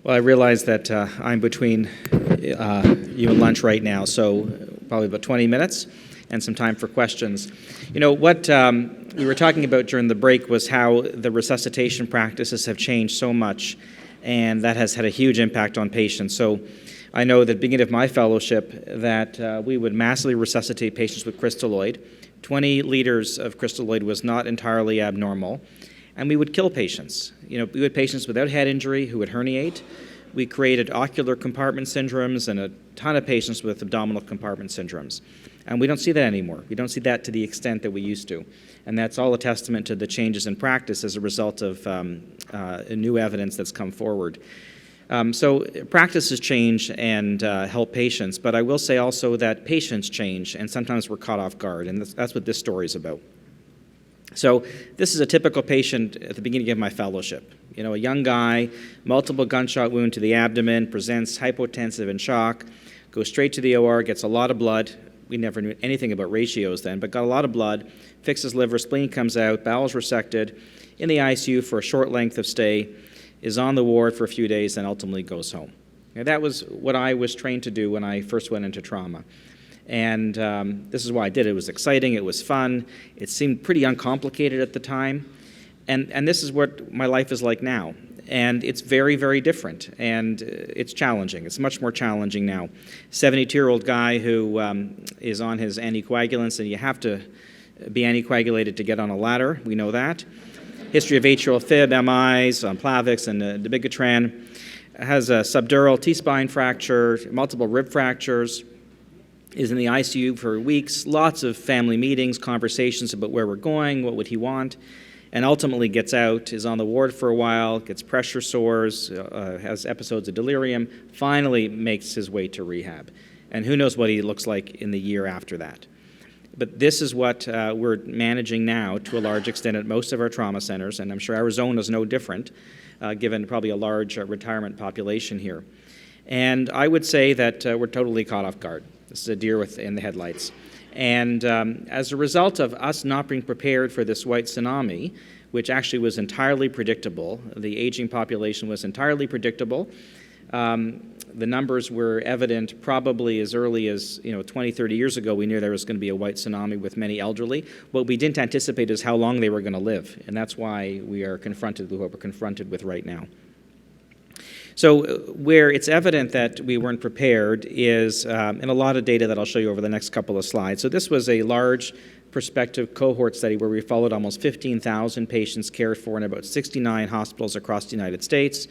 Well, I realize that I'm between you and lunch right now, so probably about 20 minutes and some time for questions. You know, what we were talking about during the break was how the resuscitation practices have changed so much, and that has had a huge impact on patients. So I know at the beginning of my fellowship that we would massively resuscitate patients with crystalloid. 20 liters of crystalloid was not entirely abnormal. And we would kill patients. You know, we had patients without head injury who would herniate. We created ocular compartment syndromes and a ton of patients with abdominal compartment syndromes. And we don't see that anymore. We don't see that to the extent that we used to. And that's all a testament to the changes in practice as a result of new evidence that's come forward. So practices change and help patients, but I will say also that patients change, and sometimes we're caught off guard, and that's what this story is about. So this is a typical patient at the beginning of my fellowship. You know, a young guy, multiple gunshot wound to the abdomen, presents hypotensive and shock, goes straight to the OR, gets a lot of blood. We never knew anything about ratios then, but got a lot of blood, fixes liver, spleen comes out, bowels resected, in the ICU for a short length of stay, is on the ward for a few days, and ultimately goes home. Now, that was what I was trained to do when I first went into trauma. And this is why I did it. It was exciting. It was fun. It seemed pretty uncomplicated at the time. And this is what my life is like now. And it's very, very different. And it's challenging. It's much more challenging now. 72-year-old guy who is on his anticoagulants, and you have to be anticoagulated to get on a ladder. We know that. History of atrial fib, MIs, Plavix, and dabigatran. Has a subdural T-spine fracture, multiple rib fractures. Is in the ICU for weeks, lots of family meetings, conversations about where we're going, what would he want, and ultimately gets out, is on the ward for a while, gets pressure sores, has episodes of delirium, finally makes his way to rehab. And who knows what he looks like in the year after that. But this is what we're managing now to a large extent at most of our trauma centers, and I'm sure Arizona is no different, given probably a large retirement population here. And I would say that we're totally caught off guard. This is a deer in the headlights. And as a result of us not being prepared for this white tsunami, which actually was entirely predictable, the aging population was entirely predictable. The numbers were evident probably as early as 20, 30 years ago. We knew there was going to be a white tsunami with many elderly. What we didn't anticipate is how long they were going to live. And that's why we are confronted with what we're confronted with right now. So where it's evident that we weren't prepared is in a lot of data that I'll show you over the next couple of slides. So this was a large prospective cohort study where we followed almost 15,000 patients cared for in about 69 hospitals across the United States,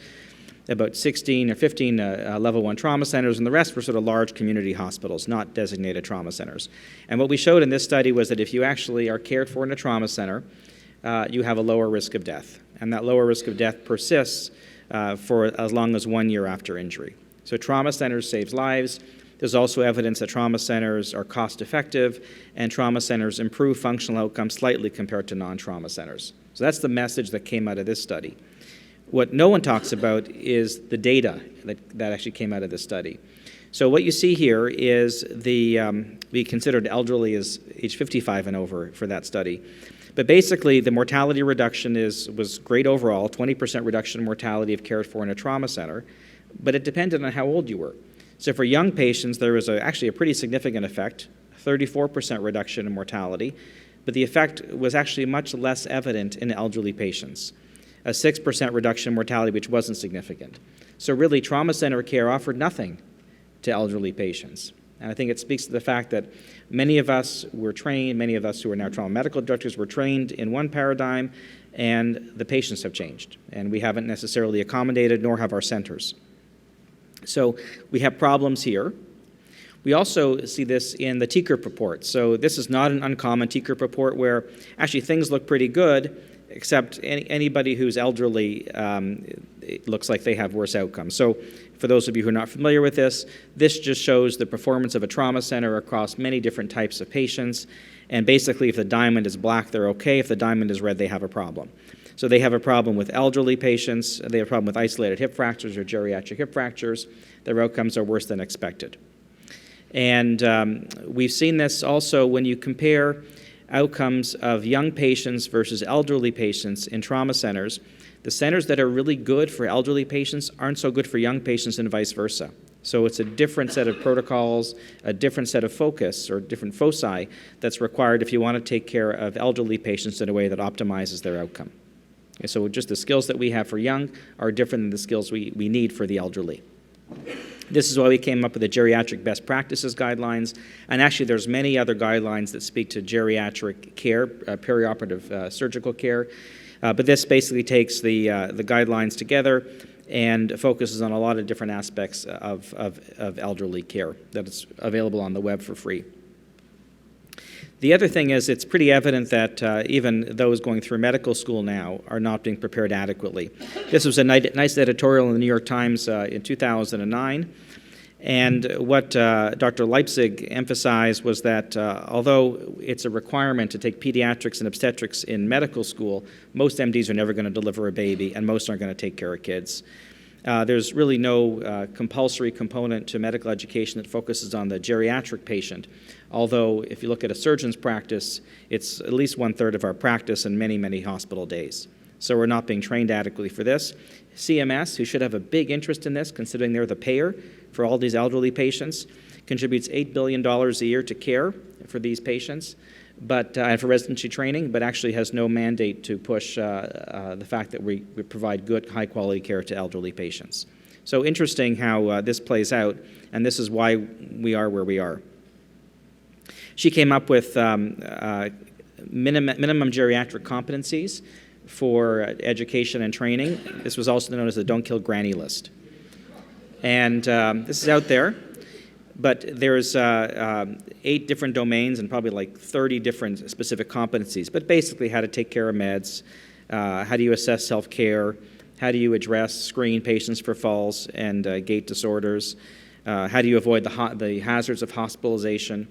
about 16 or 15 level 1 trauma centers, and the rest were sort of large community hospitals, not designated trauma centers. And what we showed in this study was that if you actually are cared for in a trauma center, you have a lower risk of death. And that lower risk of death persists for as long as 1 year after injury. So trauma centers saves lives. There's also evidence that trauma centers are cost effective, and trauma centers improve functional outcomes slightly compared to non-trauma centers. So that's the message that came out of this study. What no one talks about is the data that actually came out of this study. So what you see here is we considered elderly as age 55 and over for that study. But basically, the mortality reduction was great overall, 20% reduction in mortality if cared for in a trauma center, but it depended on how old you were. So for young patients, there was actually a pretty significant effect, 34% reduction in mortality, but the effect was actually much less evident in elderly patients, a 6% reduction in mortality, which wasn't significant. So really, trauma center care offered nothing to elderly patients. And I think it speaks to the fact that many of us were trained, many of us who are now trauma medical directors were trained in one paradigm, and the patients have changed. And we haven't necessarily accommodated, nor have our centers. So we have problems here. We also see this in the T-CURP report. So this is not an uncommon T-CURP report where actually things look pretty good, except anybody who's elderly, it looks like they have worse outcomes. So for those of you who are not familiar with this just shows the performance of a trauma center across many different types of patients. And basically, if the diamond is black, they're okay. If the diamond is red, they have a problem. So they have a problem with elderly patients. They have a problem with isolated hip fractures or geriatric hip fractures. Their outcomes are worse than expected. And we've seen this also when you compare outcomes of young patients versus elderly patients in trauma centers. The centers that are really good for elderly patients aren't so good for young patients and vice versa. So it's a different set of protocols, a different set of focus or different foci that's required if you want to take care of elderly patients in a way that optimizes their outcome. Okay, so just the skills that we have for young are different than the skills we need for the elderly. This is why we came up with the Geriatric Best Practices Guidelines, and actually there's many other guidelines that speak to geriatric care, perioperative surgical care, but this basically takes the guidelines together and focuses on a lot of different aspects of elderly care that is available on the web for free. The other thing is it's pretty evident that even those going through medical school now are not being prepared adequately. This was a nice editorial in the New York Times in 2009, and what Dr. Leipzig emphasized was that although it's a requirement to take pediatrics and obstetrics in medical school, most MDs are never going to deliver a baby, and most aren't going to take care of kids. There's really no compulsory component to medical education that focuses on the geriatric patient, although if you look at a surgeon's practice, it's at least 1/3 of our practice in many, many hospital days. So we're not being trained adequately for this. CMS, who should have a big interest in this, considering they're the payer for all these elderly patients, contributes $8 billion a year to care for these patients, but and for residency training, but actually has no mandate to push the fact that we provide good, high-quality care to elderly patients. So interesting how this plays out, and this is why we are where we are. She came up with minimum geriatric competencies for education and training. This was also known as the Don't Kill Granny list. And this is out there, but there's 8 different domains and probably like 30 different specific competencies, but basically how to take care of meds, how do you assess self-care, how do you screen patients for falls and gait disorders, how do you avoid the hazards of hospitalization,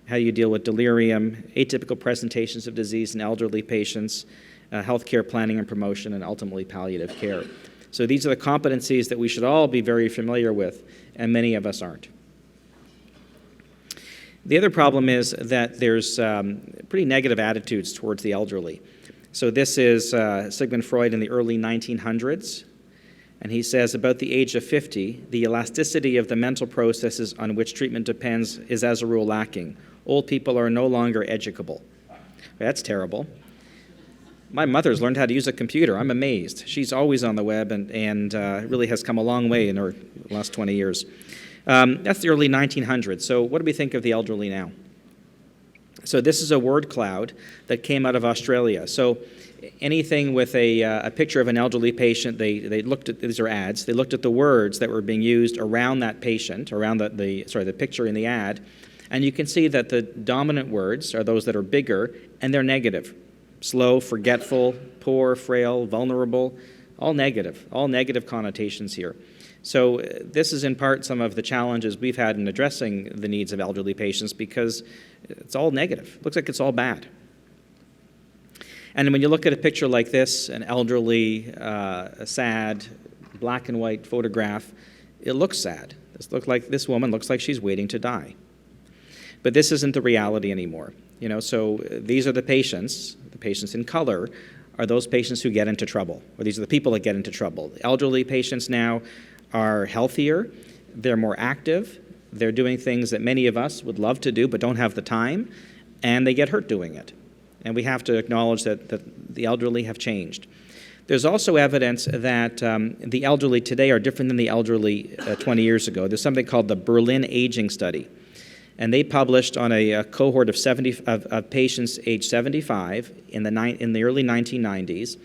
how do you deal with delirium, atypical presentations of disease in elderly patients, healthcare planning and promotion, and ultimately palliative care. So these are the competencies that we should all be very familiar with, and many of us aren't. The other problem is that there's pretty negative attitudes towards the elderly. So this is Sigmund Freud in the early 1900s, and he says, about the age of 50, the elasticity of the mental processes on which treatment depends is as a rule lacking. Old people are no longer educable. That's terrible. My mother's learned how to use a computer. I'm amazed. She's always on the web and really has come a long way in her last 20 years. That's the early 1900s. So what do we think of the elderly now? So this is a word cloud that came out of Australia. So anything with a picture of an elderly patient, they looked at, these are ads, they looked at the words that were being used around that patient, around the picture in the ad, and you can see that the dominant words are those that are bigger, and they're negative. Slow, forgetful, poor, frail, vulnerable, all negative connotations here. So this is in part some of the challenges we've had in addressing the needs of elderly patients because it's all negative. It looks like it's all bad. And when you look at a picture like this, an elderly, sad, black and white photograph, it looks sad. This woman looks like she's waiting to die. But this isn't the reality anymore. So these are the patients in color are those patients who get into trouble, or these are the people that get into trouble. Elderly patients now are healthier, they're more active, they're doing things that many of us would love to do but don't have the time, and they get hurt doing it. And we have to acknowledge that the elderly have changed. There's also evidence that the elderly today are different than the elderly 20 years ago. There's something called the Berlin Aging Study. And they published on a cohort of patients age 75 in the early 1990s,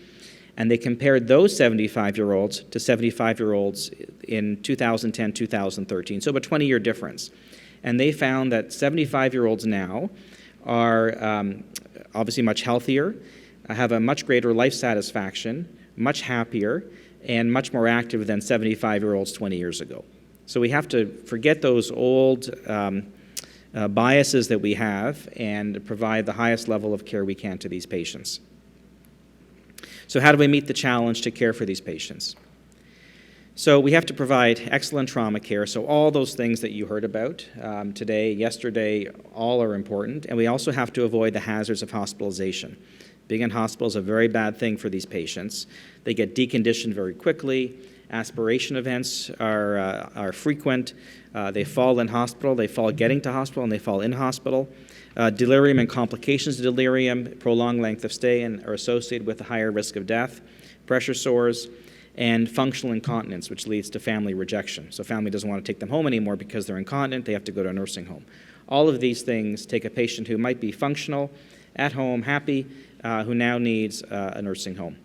and they compared those 75-year-olds to 75-year-olds in 2010, 2013, so about a 20-year difference. And they found that 75-year-olds now are obviously much healthier, have a much greater life satisfaction, much happier, and much more active than 75-year-olds 20 years ago. So we have to forget those old biases that we have and provide the highest level of care we can to these patients. So how do we meet the challenge to care for these patients? So we have to provide excellent trauma care. So all those things that you heard about today, yesterday, all are important. And we also have to avoid the hazards of hospitalization. Being in hospital is a very bad thing for these patients. They get deconditioned very quickly. Aspiration events are frequent. They fall in hospital, they fall getting to hospital, and they fall in hospital. Delirium and complications of delirium, prolonged length of stay, and are associated with a higher risk of death. Pressure sores, and functional incontinence, which leads to family rejection. So family doesn't want to take them home anymore because they're incontinent, they have to go to a nursing home. All of these things take a patient who might be functional, at home, happy, who now needs a nursing home,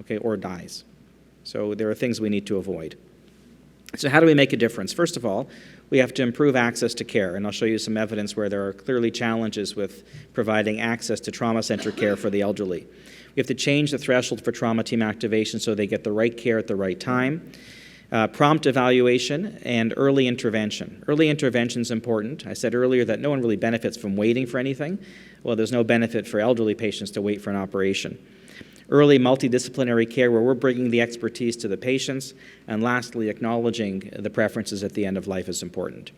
okay, or dies. So there are things we need to avoid. So how do we make a difference? First of all, we have to improve access to care, and I'll show you some evidence where there are clearly challenges with providing access to trauma-centered care for the elderly. We have to change the threshold for trauma team activation so they get the right care at the right time. Prompt evaluation and early intervention. Early intervention is important. I said earlier that no one really benefits from waiting for anything. Well, there's no benefit for elderly patients to wait for an operation. Early multidisciplinary care where we're bringing the expertise to the patients. And lastly, acknowledging the preferences at the end of life is important.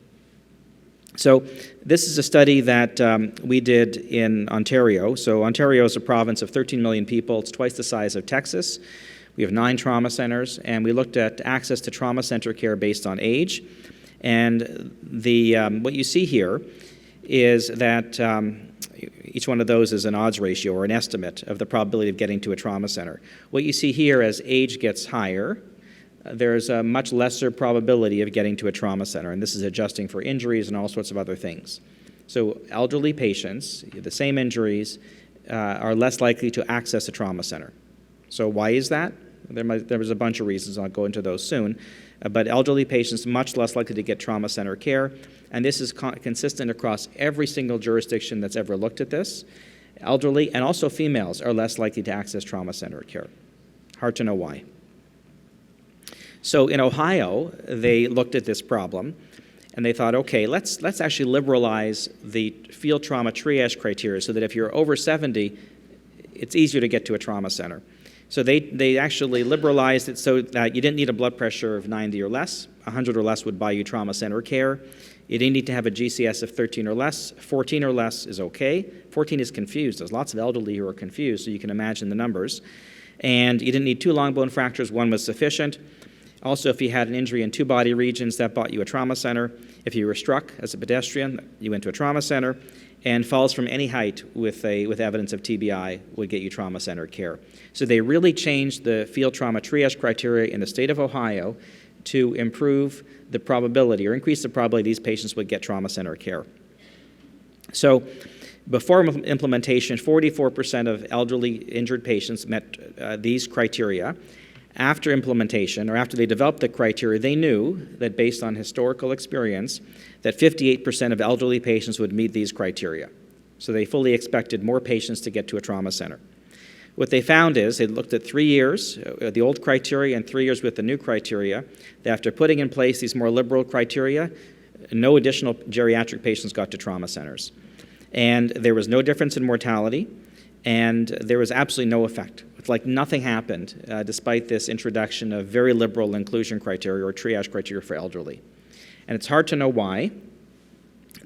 So this is a study that we did in Ontario. So Ontario is a province of 13 million people. It's twice the size of Texas. We have 9 trauma centers, and we looked at access to trauma center care based on age. And what you see here is that each one of those is an odds ratio or an estimate of the probability of getting to a trauma center. What you see here, as age gets higher, there's a much lesser probability of getting to a trauma center, and this is adjusting for injuries and all sorts of other things. So elderly patients, the same injuries, are less likely to access a trauma center. So why is that? There was a bunch of reasons. I'll go into those soon. But elderly patients much less likely to get trauma center care, and this is consistent across every single jurisdiction that's ever looked at this. Elderly and also females are less likely to access trauma center care. Hard to know why. So in Ohio, they looked at this problem, and they thought, okay, let's actually liberalize the field trauma triage criteria so that if you're over 70, it's easier to get to a trauma center. So they actually liberalized it so that you didn't need a blood pressure of 90 or less. 100 or less would buy you trauma center care. You didn't need to have a GCS of 13 or less. 14 or less is okay. 14 is confused. There's lots of elderly who are confused, so you can imagine the numbers. And you didn't need 2 long bone fractures. 1 was sufficient. Also, if you had an injury in 2 body regions, that bought you a trauma center. If you were struck as a pedestrian, you went to a trauma center. And falls from any height with evidence of TBI would get you trauma center care. So they really changed the field trauma triage criteria in the state of Ohio to improve the probability or increase the probability these patients would get trauma center care. So before implementation, 44% of elderly injured patients met these criteria. After implementation, or after they developed the criteria, they knew that based on historical experience, that 58% of elderly patients would meet these criteria. So they fully expected more patients to get to a trauma center. What they found is they looked at 3 years, the old criteria, and 3 years with the new criteria. That after putting in place these more liberal criteria, no additional geriatric patients got to trauma centers. And there was no difference in mortality, and there was absolutely no effect. It's like nothing happened despite this introduction of very liberal inclusion criteria or triage criteria for elderly. And it's hard to know why.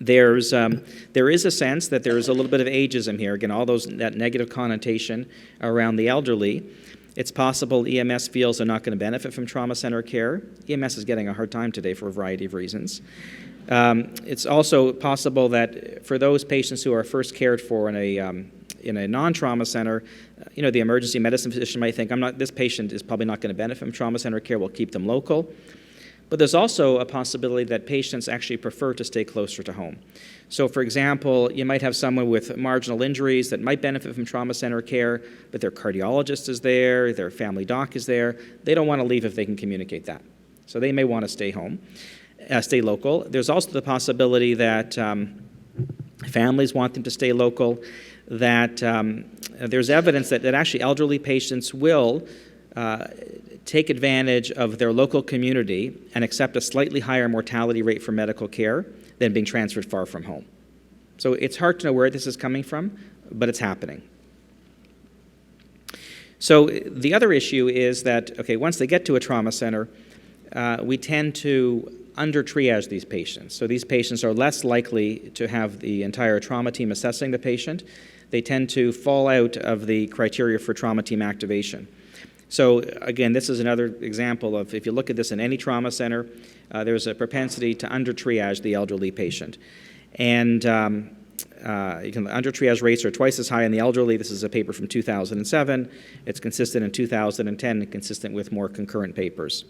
There is a sense that there is a little bit of ageism here. Again, that negative connotation around the elderly. It's possible EMS feels they're not going to benefit from trauma center care. EMS is getting a hard time today for a variety of reasons. It's also possible that for those patients who are first cared for in a non-trauma center, the emergency medicine physician might think, this patient is probably not going to benefit from trauma center care, we'll keep them local. But there's also a possibility that patients actually prefer to stay closer to home. So for example, you might have someone with marginal injuries that might benefit from trauma center care, but their cardiologist is there, their family doc is there. They don't want to leave if they can communicate that. So they may want to stay home, stay local. There's also the possibility that families want them to stay local, that there's evidence that actually elderly patients will take advantage of their local community and accept a slightly higher mortality rate for medical care than being transferred far from home. So it's hard to know where this is coming from, but it's happening. So the other issue is that, okay, once they get to a trauma center, we tend to under-triage these patients. So these patients are less likely to have the entire trauma team assessing the patient. They tend to fall out of the criteria for trauma team activation. So again, this is another example of, if you look at this in any trauma center, there's a propensity to under-triage the elderly patient. And under-triage rates are twice as high in the elderly. This is a paper from 2007. It's consistent in 2010 and consistent with more concurrent papers.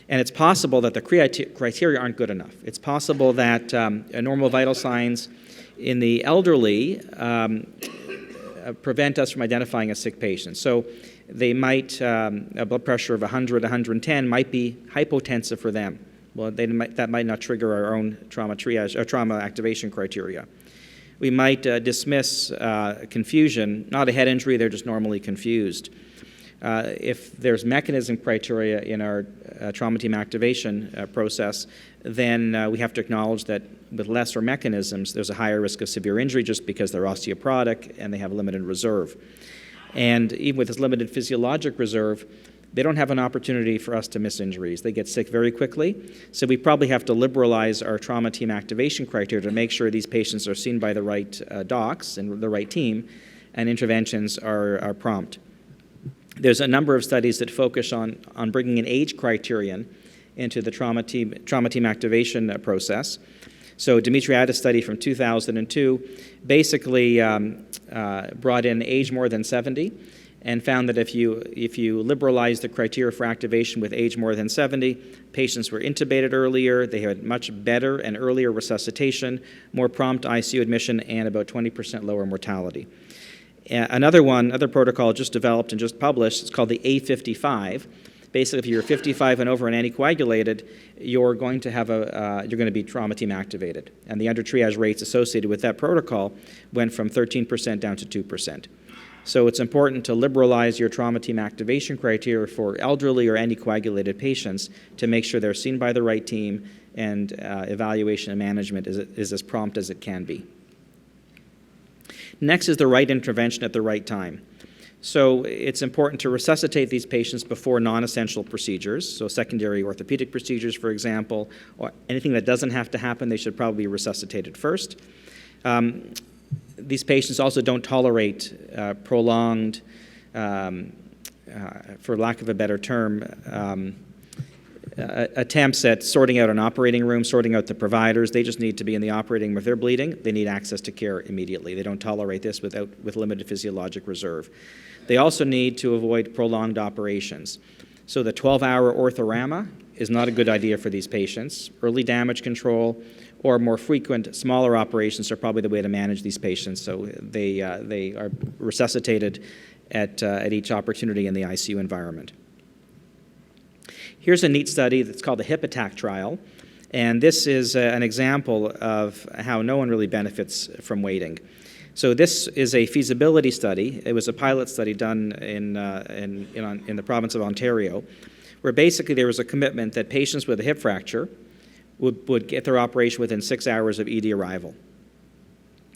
And it's possible that the criteria aren't good enough. It's possible that normal vital signs in the elderly prevent us from identifying a sick patient. So they might, a blood pressure of 100, 110 might be hypotensive for them. Well, that might not trigger our own trauma triage or trauma activation criteria. We might dismiss confusion, not a head injury, they're just normally confused. If there's mechanism criteria in our trauma team activation process, then we have to acknowledge that with lesser mechanisms, there's a higher risk of severe injury just because they're osteoporotic and they have a limited reserve. And even with this limited physiologic reserve, they don't have an opportunity for us to miss injuries. They get sick very quickly, so we probably have to liberalize our trauma team activation criteria to make sure these patients are seen by the right docs and the right team, and interventions are prompt. There's a number of studies that focus on bringing an age criterion into the trauma team activation process. So Dimitriadis study from 2002 basically brought in age more than 70 and found that if you liberalize the criteria for activation with age more than 70, patients were intubated earlier, they had much better and earlier resuscitation, more prompt ICU admission, and about 20% lower mortality. Another protocol just developed and just published, it's called the A55. Basically, if you're 55 and over and anticoagulated, you're going to be trauma team activated. And the under-triage rates associated with that protocol went from 13% down to 2%. So it's important to liberalize your trauma team activation criteria for elderly or anticoagulated patients to make sure they're seen by the right team and evaluation and management is as prompt as it can be. Next is the right intervention at the right time. So it's important to resuscitate these patients before non-essential procedures, so secondary orthopedic procedures, for example, or anything that doesn't have to happen, they should probably be resuscitated first. These patients also don't tolerate prolonged, for lack of a better term, attempts at sorting out an operating room, sorting out the providers. They just need to be in the operating room. If they're bleeding, they need access to care immediately. They don't tolerate this with limited physiologic reserve. They also need to avoid prolonged operations. So the 12-hour orthorama is not a good idea for these patients. Early damage control or more frequent, smaller operations are probably the way to manage these patients. So they are resuscitated at each opportunity in the ICU environment. Here's a neat study that's called the hip attack trial, and this is an example of how no one really benefits from waiting. So this is a feasibility study. It was a pilot study done in the province of Ontario, where basically there was a commitment that patients with a hip fracture would get their operation within 6 hours of ED arrival.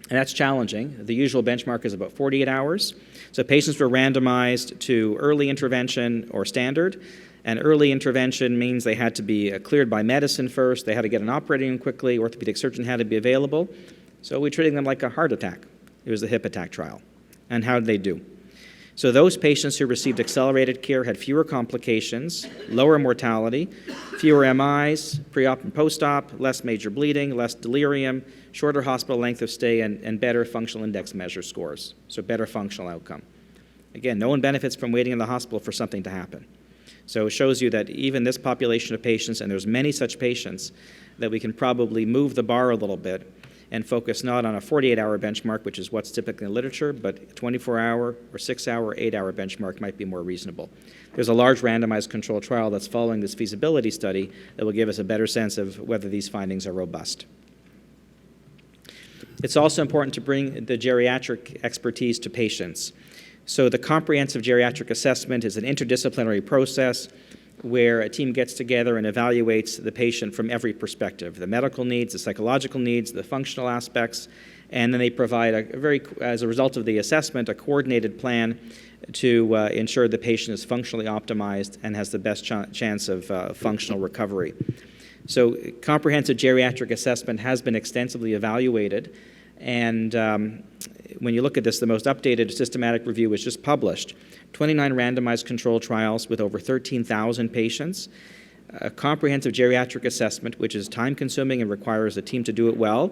And that's challenging. The usual benchmark is about 48 hours. So patients were randomized to early intervention or standard. And early intervention means they had to be cleared by medicine first. They had to get an operating room quickly. Orthopedic surgeon had to be available. So we treated them like a heart attack. It was the hip attack trial. And how did they do? So those patients who received accelerated care had fewer complications, lower mortality, fewer MIs, pre-op and post-op, less major bleeding, less delirium, shorter hospital length of stay, and better functional index measure scores. So better functional outcome. Again, no one benefits from waiting in the hospital for something to happen. So it shows you that even this population of patients, and there's many such patients, that we can probably move the bar a little bit and focus not on a 48-hour benchmark, which is what's typically in the literature, but a 24-hour or 6-hour or 8-hour benchmark might be more reasonable. There's a large randomized controlled trial that's following this feasibility study that will give us a better sense of whether these findings are robust. It's also important to bring the geriatric expertise to patients. So the comprehensive geriatric assessment is an interdisciplinary process where a team gets together and evaluates the patient from every perspective, the medical needs, the psychological needs, the functional aspects, and then they provide as a result of the assessment, a coordinated plan to ensure the patient is functionally optimized and has the best chance of functional recovery. So comprehensive geriatric assessment has been extensively evaluated, and when you look at this, the most updated systematic review was just published. 29 randomized controlled trials with over 13,000 patients. A comprehensive geriatric assessment, which is time-consuming and requires a team to do it well,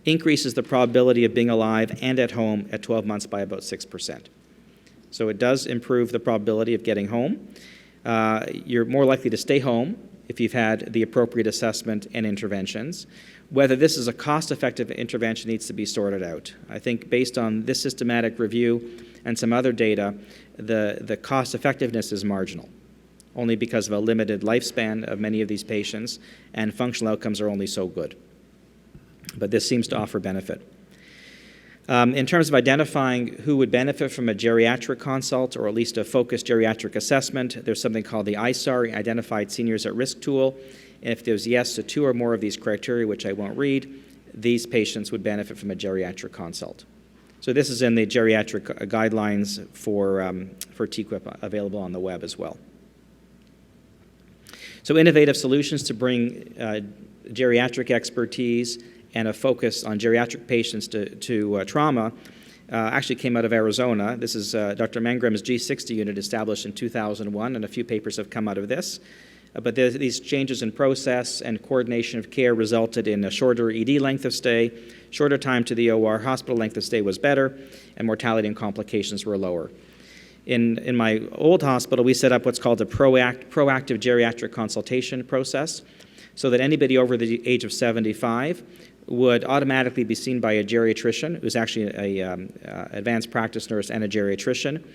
increases the probability of being alive and at home at 12 months by about 6%. So it does improve the probability of getting home. You're more likely to stay home if you've had the appropriate assessment and interventions. Whether this is a cost-effective intervention needs to be sorted out. I think based on this systematic review and some other data, the cost-effectiveness is marginal, only because of a limited lifespan of many of these patients, and functional outcomes are only so good. But this seems to offer benefit. In terms of identifying who would benefit from a geriatric consult, or at least a focused geriatric assessment, there's something called the ISAR, Identified Seniors at Risk tool. And if there's yes to 2 or more of these criteria, which I won't read, these patients would benefit from a geriatric consult. So this is in the geriatric guidelines for TQIP, available on the web as well. So innovative solutions to bring geriatric expertise and a focus on geriatric patients to trauma actually came out of Arizona. This is Dr. Mangram's G60 unit, established in 2001, and a few papers have come out of this. But these changes in process and coordination of care resulted in a shorter ED length of stay, shorter time to the OR, hospital length of stay was better, and mortality and complications were lower. In my old hospital, we set up what's called a proactive geriatric consultation process, so that anybody over the age of 75 would automatically be seen by a geriatrician, who's actually an advanced practice nurse and a geriatrician.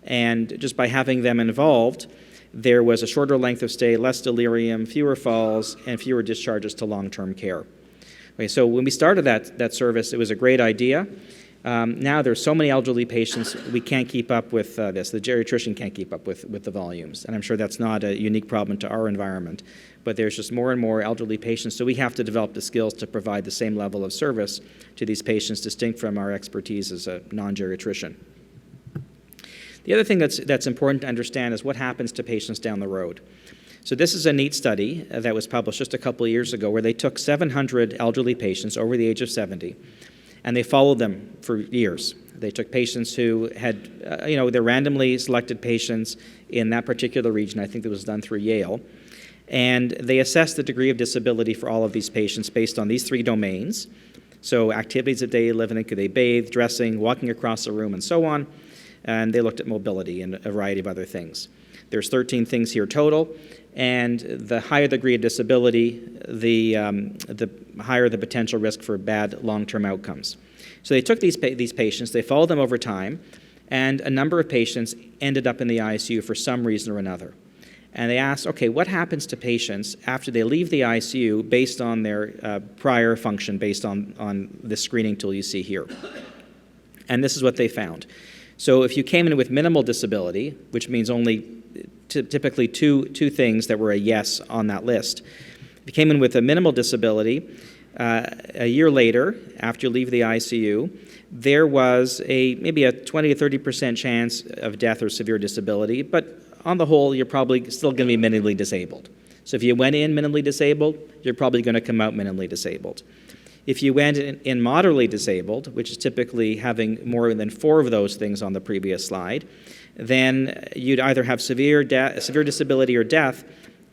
And just by having them involved, there was a shorter length of stay, less delirium, fewer falls, and fewer discharges to long-term care. Okay, so when we started that service, it was a great idea. Now there's so many elderly patients, we can't keep up with this. The geriatrician can't keep up with the volumes, and I'm sure that's not a unique problem to our environment. But there's just more and more elderly patients, so we have to develop the skills to provide the same level of service to these patients, distinct from our expertise as a non-geriatrician. The other thing that's important to understand is what happens to patients down the road. So this is a neat study that was published just a couple of years ago, where they took 700 elderly patients over the age of 70, and they followed them for years. They took patients who had, they're randomly selected patients in that particular region. I think it was done through Yale. And they assessed the degree of disability for all of these patients based on these 3 domains. So activities of daily living, could they bathe, dressing, walking across the room, and so on. And they looked at mobility and a variety of other things. There's 13 things here total, and the higher the degree of disability, the higher the potential risk for bad long-term outcomes. So they took these patients, they followed them over time, and a number of patients ended up in the ICU for some reason or another. And they asked, okay, what happens to patients after they leave the ICU based on their prior function, based on the screening tool you see here? And this is what they found. So if you came in with minimal disability, which means only typically two things that were a yes on that list. If you came in with a minimal disability, a year later, after you leave the ICU, there was maybe a 20 to 30% chance of death or severe disability, but on the whole, you're probably still going to be minimally disabled. So if you went in minimally disabled, you're probably going to come out minimally disabled. If you went in moderately disabled, which is typically having more than 4 of those things on the previous slide, then you'd either have severe disability or death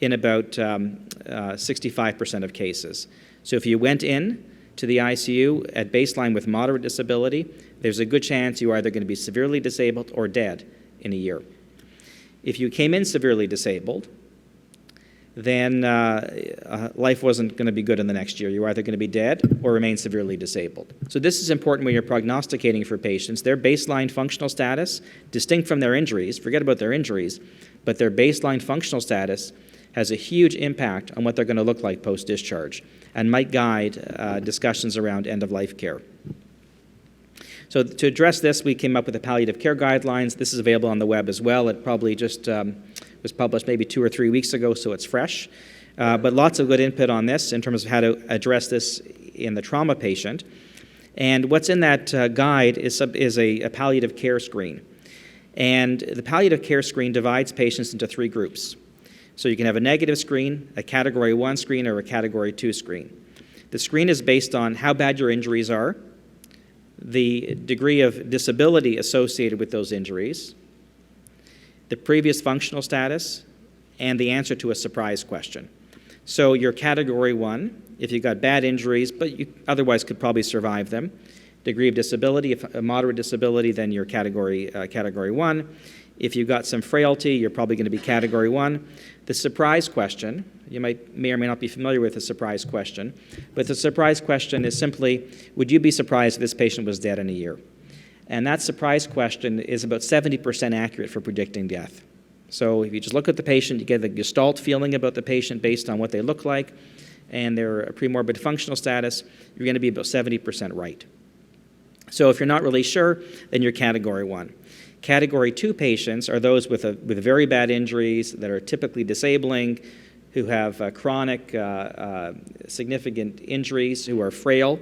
in about 65% of cases. So if you went in to the ICU at baseline with moderate disability, there's a good chance you are either going to be severely disabled or dead in a year. If you came in severely disabled, then life wasn't going to be good in the next year. You were either going to be dead or remain severely disabled. So this is important when you're prognosticating for patients. Their baseline functional status, distinct from their injuries, forget about their injuries, but their baseline functional status has a huge impact on what they're going to look like post-discharge and might guide discussions around end-of-life care. So to address this, we came up with the palliative care guidelines. This is available on the web as well. It probably just was published maybe 2 or 3 weeks ago, so it's fresh. But lots of good input on this in terms of how to address this in the trauma patient. And what's in that guide is a palliative care screen. And the palliative care screen divides patients into 3 groups. So you can have a negative screen, a Category 1 screen, or a Category 2 screen. The screen is based on how bad your injuries are, the degree of disability associated with those injuries, the previous functional status, and the answer to a surprise question. So your Category 1, if you've got bad injuries, but you otherwise could probably survive them, degree of disability, if a moderate disability, then you're Category 1. If you've got some frailty, you're probably going to be Category 1. The surprise question, you may or may not be familiar with the surprise question, but the surprise question is simply, would you be surprised if this patient was dead in a year? And that surprise question is about 70% accurate for predicting death. So if you just look at the patient, you get the gestalt feeling about the patient based on what they look like and their premorbid functional status, you're going to be about 70% right. So if you're not really sure, then you're Category 1. Category 2 patients are those with very bad injuries that are typically disabling, who have chronic significant injuries, who are frail.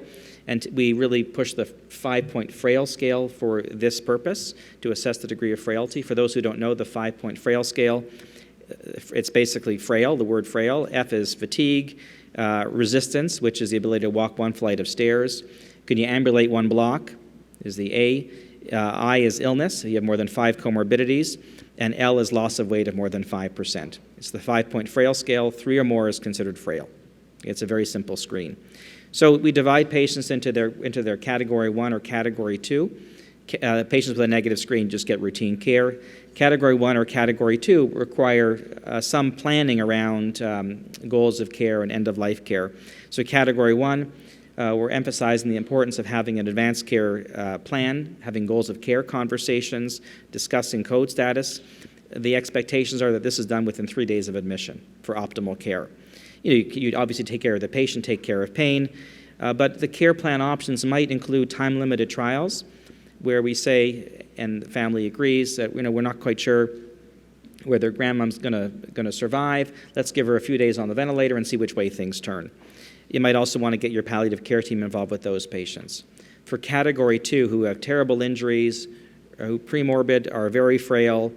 And we really push the 5-point frail scale for this purpose to assess the degree of frailty. For those who don't know, the 5-point frail scale, it's basically frail, the word frail. F is fatigue, resistance, which is the ability to walk one flight of stairs. Can you ambulate one block, is the A. I is illness, you have more than 5 comorbidities, and L is loss of weight of more than 5%. It's the 5-point frail scale. 3 or more is considered frail. It's a very simple screen. So we divide patients into their Category 1 or Category 2. Patients with a negative screen just get routine care. Category 1 or Category 2 require some planning around goals of care and end-of-life care. So Category 1, we're emphasizing the importance of having an advanced care plan, having goals of care conversations, discussing code status. The expectations are that this is done within 3 days of admission for optimal care. You'd obviously take care of the patient, take care of pain, but the care plan options might include time-limited trials where we say, and the family agrees, that we're not quite sure whether grandmom's going to survive. Let's give her a few days on the ventilator and see which way things turn. You might also want to get your palliative care team involved with those patients. For Category 2, who have terrible injuries, who premorbid, are very frail,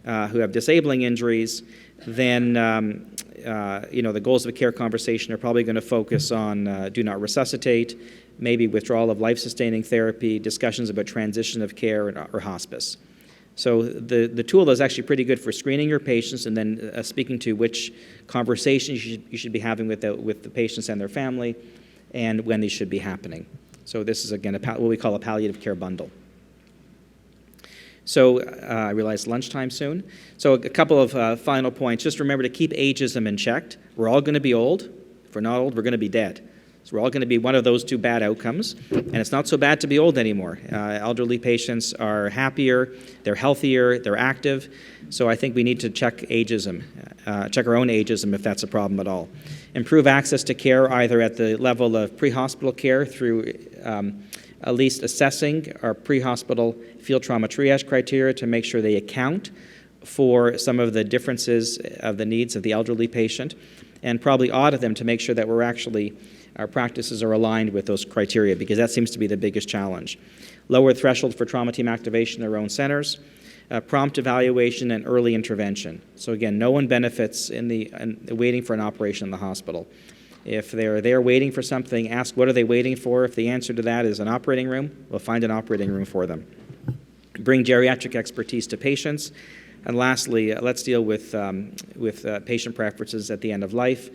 who have disabling injuries, then the goals of a care conversation are probably going to focus on do not resuscitate, maybe withdrawal of life-sustaining therapy, discussions about transition of care, or hospice. So the tool is actually pretty good for screening your patients and then speaking to which conversations you should be having with the patients and their family and when these should be happening. So this is, again, what we call a palliative care bundle. So I realize lunchtime soon. So a couple of final points. Just remember to keep ageism in check. We're all going to be old. If we're not old, we're going to be dead. So we're all going to be one of those 2 bad outcomes. And it's not so bad to be old anymore. Elderly patients are happier, they're healthier, they're active. So I think we need to check ageism, check our own ageism if that's a problem at all. Improve access to care either at the level of pre-hospital care through at least assessing our pre-hospital field trauma triage criteria to make sure they account for some of the differences of the needs of the elderly patient, and probably audit them to make sure that our practices are aligned with those criteria, because that seems to be the biggest challenge. Lower threshold for trauma team activation in their own centers, prompt evaluation, and early intervention. So again, no one benefits in waiting for an operation in the hospital. If they're there waiting for something, ask what are they waiting for. If the answer to that is an operating room, we'll find an operating room for them. Bring geriatric expertise to patients. And lastly, let's deal with patient preferences at the end of life.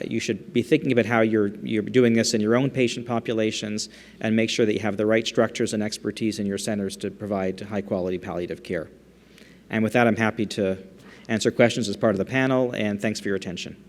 You should be thinking about how you're doing this in your own patient populations and make sure that you have the right structures and expertise in your centers to provide high-quality palliative care. And with that, I'm happy to answer questions as part of the panel, and thanks for your attention.